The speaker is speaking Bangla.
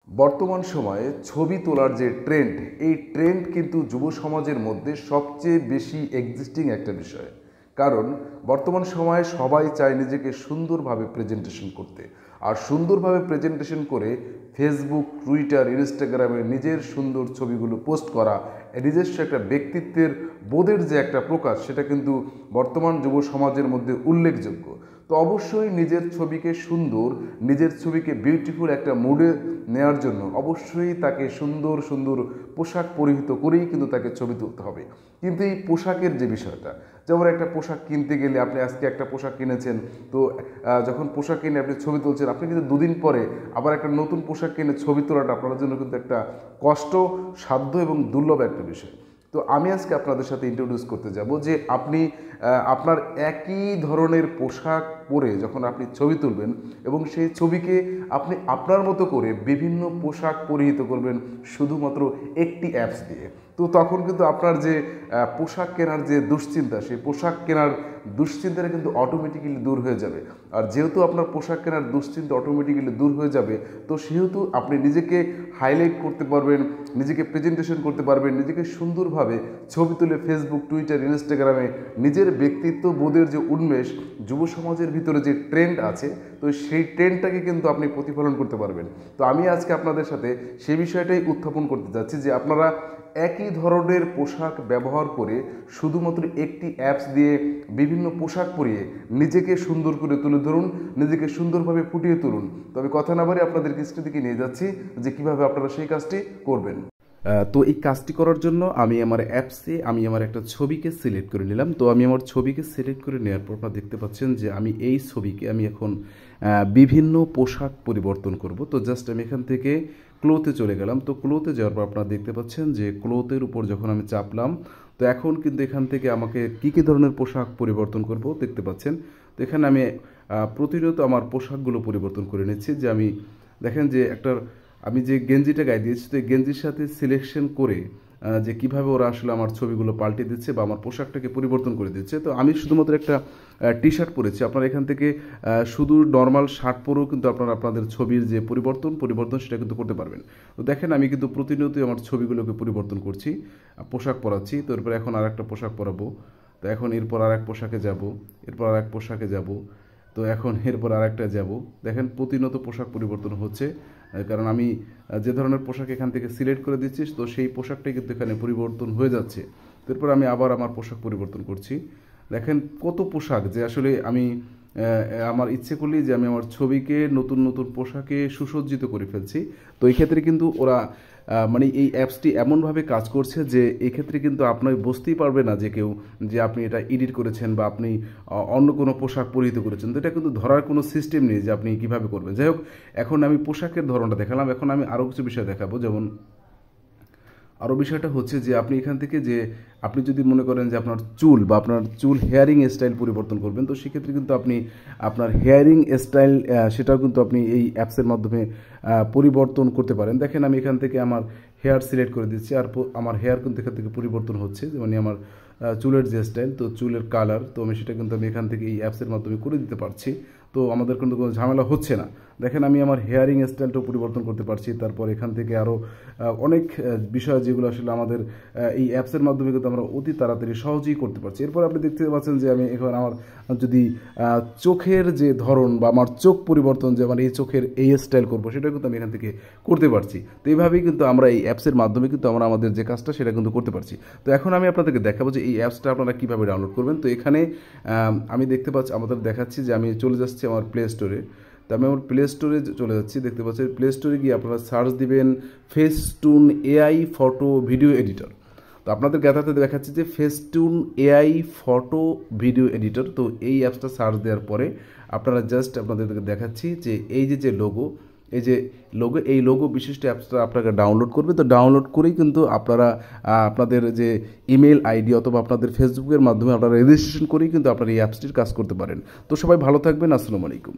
বর্তমান সময়ে ছবি তোলার যে ট্রেন্ড, এই ট্রেন্ড কিন্তু যুব সমাজের মধ্যে সবচেয়ে বেশি এক্সিস্টিং একটা বিষয়। কারণ বর্তমান সময়ে সবাই চায় নিজেকে সুন্দরভাবে প্রেজেন্টেশন করতে, আর সুন্দরভাবে প্রেজেন্টেশন করে ফেসবুক, টুইটার, ইনস্টাগ্রামে নিজের সুন্দর ছবিগুলো পোস্ট করা, নিজস্ব একটা ব্যক্তিত্বের বোধের যে একটা প্রকাশ, সেটা কিন্তু বর্তমান যুব সমাজের মধ্যে উল্লেখযোগ্য। তো অবশ্যই নিজের ছবিকে সুন্দর, নিজের ছবিকে বিউটিফুল একটা মুডে নেওয়ার জন্য অবশ্যই তাকে সুন্দর সুন্দর পোশাক পরিহিত করেই কিন্তু তাকে ছবি তুলতে হবে। কিন্তু এই পোশাকের যে বিষয়টা, যেমন একটা পোশাক কিনতে গেলে আপনি আজকে একটা পোশাক কিনেছেন, তো যখন পোশাক কিনে আপনি ছবি তুলছেন, আপনি কিন্তু দুদিন পরে আবার একটা নতুন পোশাক কিনে ছবি তোলাটা আপনার জন্য কিন্তু একটা কষ্ট, সাধ্য এবং দুর্লভ একটা বিষয়। তো আমি আজকে আপনাদের সাথে ইন্ট্রোডিউস করতে যাব যে আপনি আপনার একই ধরনের পোশাক পরে যখন আপনি ছবি তুলবেন এবং সেই ছবিকে আপনি আপনার মতো করে বিভিন্ন পোশাক পরিহিত করবেন শুধুমাত্র একটি অ্যাপস দিয়ে, তো তখন কিন্তু আপনার যে পোশাক কেনার যে দুশ্চিন্তা, সেই পোশাক কেনার দুশ্চিন্তাটা কিন্তু অটোমেটিক্যালি দূর হয়ে যাবে। আর যেহেতু আপনার পোশাক কেনার দুশ্চিন্তা অটোমেটিক্যালি দূর হয়ে যাবে, তো সেহেতু আপনি নিজেকে হাইলাইট করতে পারবেন, নিজেকে প্রেজেন্টেশন করতে পারবেন, নিজেকে সুন্দরভাবে ছবি তুলে ফেসবুক, টুইটার, ইনস্টাগ্রামে নিজের ব্যক্তিত্ব বোধের যে উন্মেষ, যুব সমাজের ভিতরে যে ট্রেন্ড আছে, তো সেই ট্রেন্ডটাকে কিন্তু আপনি প্রতিফলন করতে পারবেন। তো আমি আজকে আপনাদের সাথে সেই বিষয়টাই উত্থাপন করতে যাচ্ছি যে আপনারা একই ধরনের পোশাক ব্যবহার করে শুধুমাত্র একটি অ্যাপস দিয়ে বিভিন্ন পোশাক পরিয়ে নিজেকে সুন্দর করে তুলে ধরুন, নিজেকে সুন্দরভাবে ফুটিয়ে তুলুন। তবে কথা না বাড়ি আপনাদের কিস্তি দিকে নিয়ে যাচ্ছি যে কিভাবে আপনারা সেই কাজটি করবেন। তো এই কাজটি করার জন্য আমি আমার অ্যাপসে আমার একটা ছবিকে সিলেক্ট করে নিলাম। তো আমি আমার ছবিকে সিলেক্ট করে নেওয়ার পর আপনারা দেখতে পাচ্ছেন যে আমি এই ছবিকে এখন বিভিন্ন পোশাক পরিবর্তন করব। তো জাস্ট আমি এখান থেকে ক্লোতে চলে গেলাম। তো ক্লোতে যাওয়ার পর আপনারা দেখতে পাচ্ছেন যে ক্লোথের উপর যখন আমি চাপলাম, তো এখন কিন্তু এখান থেকে আমাকে কী ধরনের পোশাক পরিবর্তন করব দেখতে পাচ্ছেন। তো এখানে আমি প্রতিনিয়ত আমার পোশাকগুলো পরিবর্তন করে নিচ্ছি। যে আমি দেখেন যে আমি যে গেঞ্জিটা গায়ে দিয়েছি, তো এই গেঞ্জির সাথে সিলেকশন করে যে কিভাবে ওরা আসলে আমার ছবিগুলো পাল্টে দিচ্ছে বা আমার পোশাকটাকে পরিবর্তন করে দিচ্ছে। তো আমি শুধুমাত্র একটা টি শার্ট পরেছি, আপনারা এখান থেকে শুধু নর্মাল শার্ট পরেও কিন্তু আপনাদের ছবির যে পরিবর্তন সেটা কিন্তু করতে পারবেন। তো দেখেন আমি কিন্তু প্রতিনিয়তই আমার ছবিগুলোকে পরিবর্তন করছি, পোশাক পরাচ্ছি। তো এরপর এখন আর একটা পোশাক পরাবো। তো এখন এরপর আর এক পোশাকে যাব, এরপর আর এক পোশাকে যাব, তো এখন এরপর আর একটা যাব। দেখেন প্রতিনিয়ত পোশাক পরিবর্তন হচ্ছে, কারণ আমি যে ধরনের পোশাক এখান থেকে সিলেক্ট করে দিচ্ছি, তো সেই পোশাকটাই কিন্তু এখানে পরিবর্তন হয়ে যাচ্ছে। এরপর আমি আবার আমার পোশাক পরিবর্তন করছি। দেখেন কত পোশাক যে আসলে আমি আমার ইচ্ছে করলেই যে আমি আমার ছবিকে নতুন নতুন পোশাকে সুসজ্জিত করে ফেলছি। তো এই ক্ষেত্রে কিন্তু ওরা মানে এই অ্যাপসটি এমনভাবে কাজ করছে যে এই ক্ষেত্রে কিন্তু আপনি বুঝতেই পারবে না যে কেউ যে আপনি এটা এডিট করেছেন বা আপনি অন্য কোনো পোশাক পরিহিত করেছেন। তো এটা কিন্তু ধরার কোনো সিস্টেম নেই যে আপনি কীভাবে করবেন। যাই হোক, এখন আমি পোশাকের ধরনটা দেখালাম, এখন আমি আরও কিছু বিষয় দেখাবো। যেমন আরও বিষয়টা হচ্ছে যে আপনি এখান থেকে যে আপনি যদি মনে করেন যে আপনার চুল হেয়ারিং স্টাইল পরিবর্তন করবেন, তো সেক্ষেত্রে কিন্তু আপনি আপনার হেয়ারিং স্টাইল সেটাও কিন্তু আপনি এই অ্যাপসের মাধ্যমে পরিবর্তন করতে পারেন। দেখেন আমি এখান থেকে আমার হেয়ার সিলেক্ট করে দিচ্ছি, আর আমার হেয়ার কিন্তু এখান থেকে পরিবর্তন হচ্ছে। যেমন আমার চুলের যে স্টাইল, তো চুলের কালার, তো আমি সেটা কিন্তু আমি এখান থেকে এই অ্যাপসের মাধ্যমে করে দিতে পারছি। তো আমাদের কিন্তু কোনো ঝামেলা হচ্ছে না। দেখেন আমি আমার হেয়ারিং স্টাইলটাও পরিবর্তন করতে পারছি। তারপর এখান থেকে আরও অনেক বিষয় যেগুলো আসলে আমাদের এই অ্যাপসের মাধ্যমে কিন্তু আমরা অতি তাড়াতাড়ি সহজেই করতে পারছি। এরপর আপনি দেখতে পাচ্ছেন যে আমি এখন আমার যদি চোখের যে ধরন বা আমার চোখ পরিবর্তন, যে আমার এই চোখের এই স্টাইল করবো, সেটা কিন্তু আমি এখান থেকে করতে পারছি। তো এইভাবেই কিন্তু আমরা এই অ্যাপসের মাধ্যমে কিন্তু আমরা আমাদের যে কাজটা সেটা কিন্তু করতে পারছি। তো এখন আমি আপনাদেরকে দেখাবো যে এই অ্যাপসটা আপনারা কীভাবে ডাউনলোড করবেন। তো এখানে আমি দেখতে পাচ্ছি, আমাদের দেখাচ্ছি যে আমি চলে যাচ্ছি আমার প্লে স্টোরে। তো আমি আমার প্লে স্টোরে চলে যাচ্ছি। দেখতে পাচ্ছি প্লে স্টোরে গিয়ে আপনারা সার্চ দিবেন festoon AI photo video editor. তো আপনাদের গাথাতে দেখাচ্ছি যে festoon AI photo video editor. তো এই অ্যাপসটা সার্চ দেওয়ার পরে আপনারা জাস্ট আপনাদেরকে দেখাচ্ছি যে এই যে লোগো, এই লোগো বিশিষ্ট অ্যাপসটা আপনাকে ডাউনলোড করবে। তো ডাউনলোড করেই কিন্তু আপনারা আপনাদের যে ইমেল আইডি অথবা আপনাদের ফেসবুকের মাধ্যমে আপনারা রেজিস্ট্রেশন করেই কিন্তু আপনারা এই অ্যাপসটির কাজ করতে পারেন। তো সবাই ভালো থাকবেন। আসসালামু আলাইকুম।